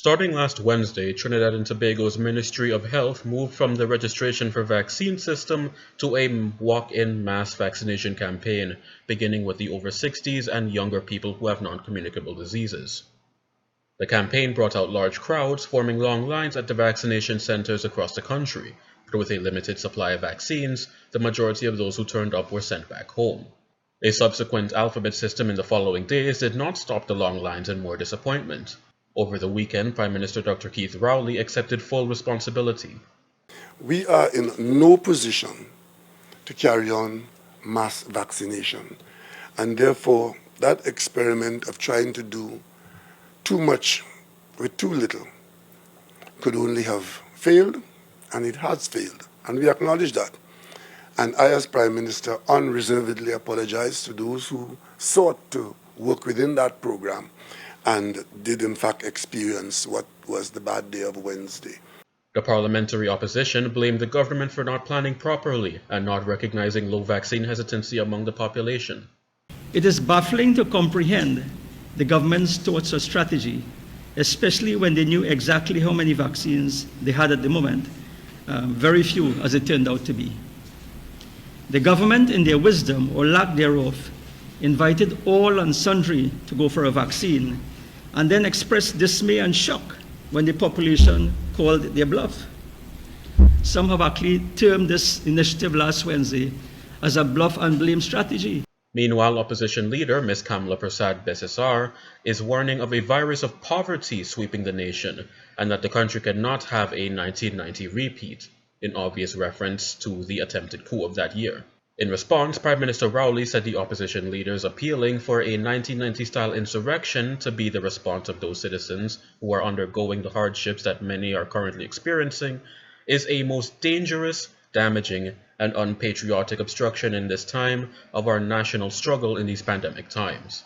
Starting last Wednesday, Trinidad and Tobago's Ministry of Health moved from the registration for vaccine system to a walk-in mass vaccination campaign, beginning with the over 60s and younger people who have non-communicable diseases. The campaign brought out large crowds, forming long lines at the vaccination centers across the country, but with a limited supply of vaccines, the majority of those who turned up were sent back home. A subsequent alphabet system in the following days did not stop the long lines and more disappointment. Over the weekend, Prime Minister Dr. Keith Rowley accepted full responsibility. We are in no position to carry on mass vaccination, and therefore that experiment of trying to do too much with too little could only have failed, and it has failed, and we acknowledge that. And I, as Prime Minister, unreservedly apologize to those who sought to work within that program and did in fact experience what was the bad day of Wednesday. The parliamentary opposition blamed the government for not planning properly and not recognizing low vaccine hesitancy among the population. It is baffling to comprehend the government's thoughts or strategy, especially when they knew exactly how many vaccines they had at the moment, very few as it turned out to be. The government, in their wisdom or lack thereof, invited all and sundry to go for a vaccine, and then expressed dismay and shock when the population called their bluff. Some have actually termed this initiative last Wednesday as a bluff and blame strategy. Meanwhile, opposition leader Ms. Kamla Prasad Besisar is warning of a virus of poverty sweeping the nation and that the country cannot have a 1990 repeat, in obvious reference to the attempted coup of that year. In response, Prime Minister Rowley said the opposition leaders appealing for a 1990-style insurrection to be the response of those citizens who are undergoing the hardships that many are currently experiencing is a most dangerous, damaging, and unpatriotic obstruction in this time of our national struggle in these pandemic times.